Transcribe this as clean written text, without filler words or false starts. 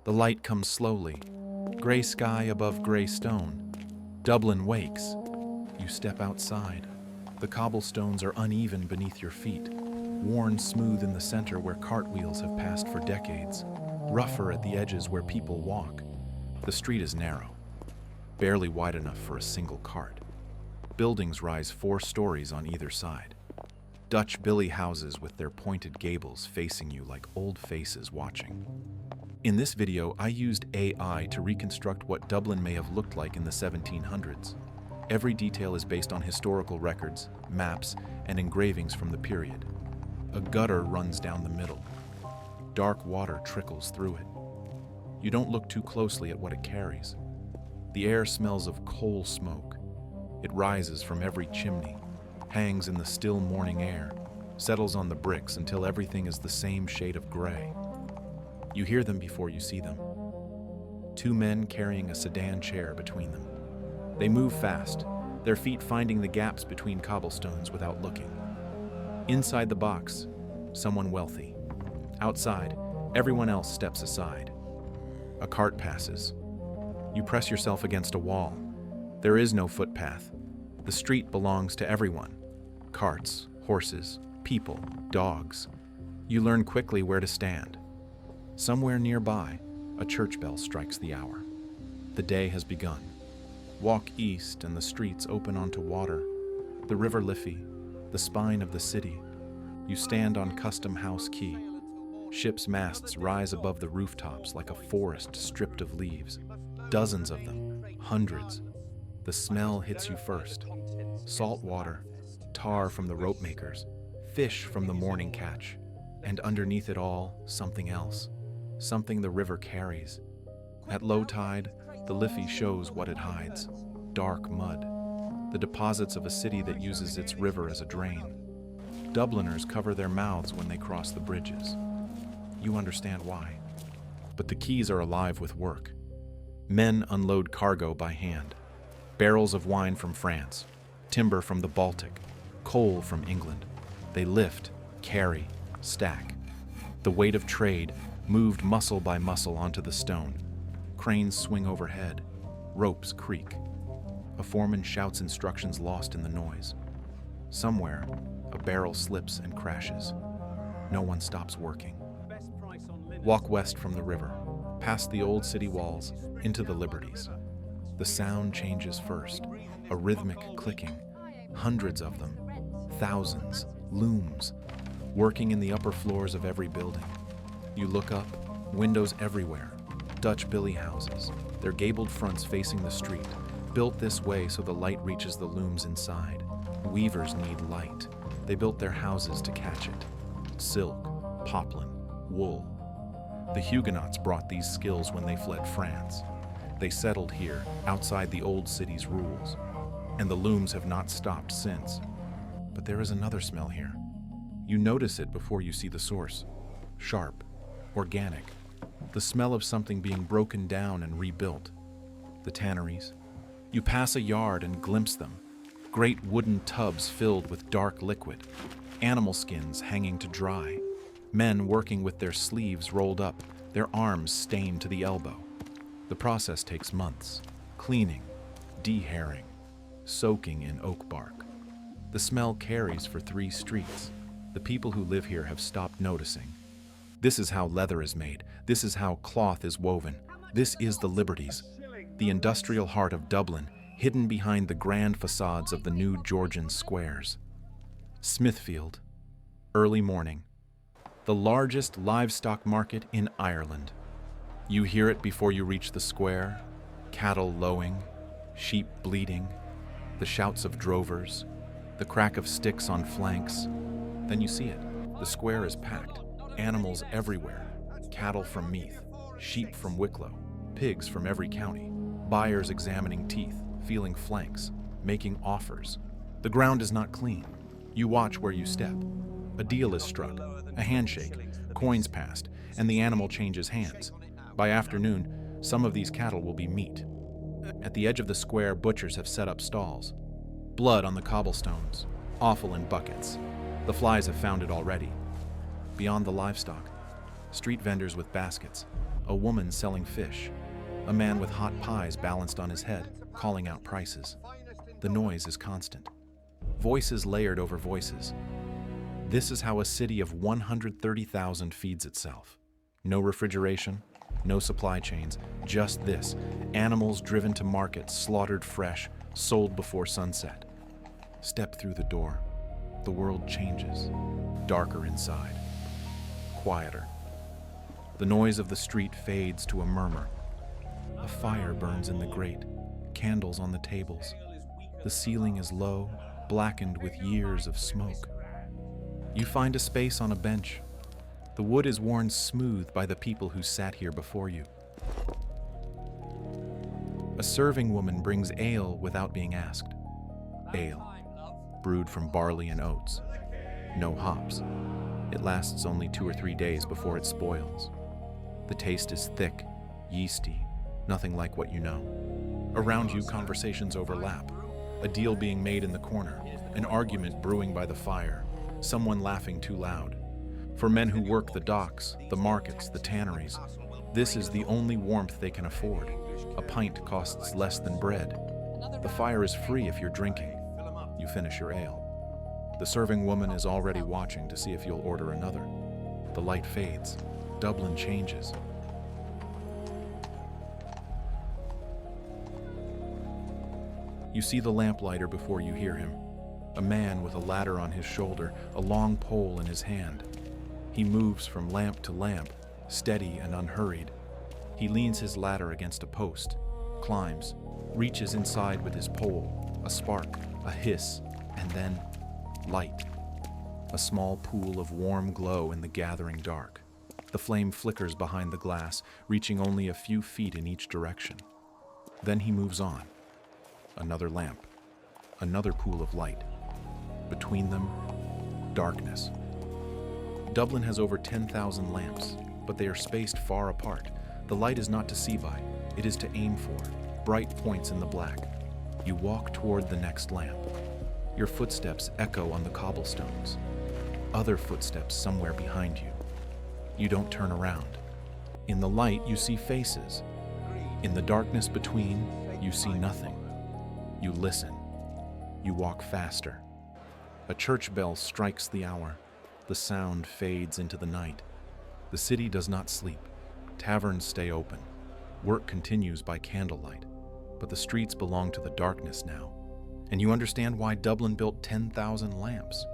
The light comes slowly. Gray sky above gray stone. Dublin wakes. You step outside. The cobblestones are uneven beneath your feet, worn smooth in the center where cartwheels have passed for decades, rougher at the edges where people walk. The street is narrow, barely wide enough for a single cart. Buildings rise 4 stories on either side. Dutch billy houses with their pointed gables facing you like old faces watching. In this video, I used AI to reconstruct what Dublin may have looked like in the 1700s. Every detail is based on historical records, maps, and engravings from the period. A gutter runs down the middle. Dark water trickles through it. You don't look too closely at what it carries. The air smells of coal smoke. It rises from every chimney, hangs in the still morning air, settles on the bricks until everything is the same shade of gray. You hear them before you see them. 2 men carrying a sedan chair between them. They move fast, their feet finding the gaps between cobblestones without looking. Inside the box, someone wealthy. Outside, everyone else steps aside. A cart passes. You press yourself against a wall. There is no footpath. The street belongs to everyone. Carts, horses, people, dogs. You learn quickly where to stand. Somewhere nearby, a church bell strikes the hour. The day has begun. Walk east and the streets open onto water, the River Liffey, the spine of the city. You stand on Custom House Quay. Ships' masts rise above the rooftops like a forest stripped of leaves. Dozens of them, hundreds. The smell hits you first. Salt water, tar from the rope makers, fish from the morning catch, and underneath it all, something else. Something the river carries. At low tide, the Liffey shows what it hides. Dark mud. The deposits of a city that uses its river as a drain. Dubliners cover their mouths when they cross the bridges. You understand why. But the quays are alive with work. Men unload cargo by hand. Barrels of wine from France, timber from the Baltic, coal from England. They lift, carry, stack. The weight of trade moved muscle by muscle onto the stone. Cranes swing overhead. Ropes creak. A foreman shouts instructions lost in the noise. Somewhere, a barrel slips and crashes. No one stops working. Walk west from the river, past the old city walls, into the Liberties. The sound changes first, a rhythmic clicking. Hundreds of them, thousands, looms, working in the upper floors of every building. You look up, windows everywhere, Dutch billy houses, their gabled fronts facing the street, built this way so the light reaches the looms inside. Weavers need light. They built their houses to catch it. Silk, poplin, wool. The Huguenots brought these skills when they fled France. They settled here, outside the old city's rules. And the looms have not stopped since. But there is another smell here. You notice it before you see the source. Sharp, organic. The smell of something being broken down and rebuilt. The tanneries. You pass a yard and glimpse them. Great wooden tubs filled with dark liquid. Animal skins hanging to dry. Men working with their sleeves rolled up, their arms stained to the elbow. The process takes months. Cleaning, de-hairing, soaking in oak bark. The smell carries for 3 streets. The people who live here have stopped noticing. This is how leather is made. This is how cloth is woven. This is the Liberties, the industrial heart of Dublin, hidden behind the grand facades of the new Georgian squares. Smithfield, early morning. The largest livestock market in Ireland. You hear it before you reach the square. Cattle lowing, sheep bleating, the shouts of drovers, the crack of sticks on flanks. Then you see it. The square is packed. Animals everywhere. Cattle from Meath, sheep from Wicklow, pigs from every county. Buyers examining teeth, feeling flanks, making offers. The ground is not clean. You watch where you step. A deal is struck, a handshake, coins passed, and the animal changes hands. By afternoon, some of these cattle will be meat. At the edge of the square, butchers have set up stalls. Blood on the cobblestones, offal in buckets. The flies have found it already. Beyond the livestock, street vendors with baskets, a woman selling fish, a man with hot pies balanced on his head, calling out prices. The noise is constant. Voices layered over voices. This is how a city of 130,000 feeds itself. No refrigeration, no supply chains, just this. Animals driven to market, slaughtered fresh, sold before sunset. Step through the door. The world changes. Darker inside. Quieter. The noise of the street fades to a murmur. A fire burns in the grate, candles on the tables. The ceiling is low, blackened with years of smoke. You find a space on a bench. The wood is worn smooth by the people who sat here before you. A serving woman brings ale without being asked. Ale, brewed from barley and oats. No hops. It lasts only 2 or 3 days before it spoils. The taste is thick, yeasty, nothing like what you know. Around you, conversations overlap. A deal being made in the corner, an argument brewing by the fire, someone laughing too loud. For men who work the docks, the markets, the tanneries, this is the only warmth they can afford. A pint costs less than bread. The fire is free if you're drinking. You finish your ale. The serving woman is already watching to see if you'll order another. The light fades. Dublin changes. You see the lamplighter before you hear him. A man with a ladder on his shoulder, a long pole in his hand. He moves from lamp to lamp, steady and unhurried. He leans his ladder against a post, climbs, reaches inside with his pole, a spark, a hiss, and then light. A small pool of warm glow in the gathering dark. The flame flickers behind the glass, reaching only a few feet in each direction. Then he moves on. Another lamp. Another pool of light. Between them, darkness. Dublin has over 10,000 lamps, but they are spaced far apart. The light is not to see by, it is to aim for, bright points in the black. You walk toward the next lamp. Your footsteps echo on the cobblestones. Other footsteps somewhere behind you. You don't turn around. In the light, you see faces. In the darkness between, you see nothing. You listen. You walk faster. A church bell strikes the hour. The sound fades into the night. The city does not sleep. Taverns stay open. Work continues by candlelight. But the streets belong to the darkness now. And you understand why Dublin built 10,000 lamps.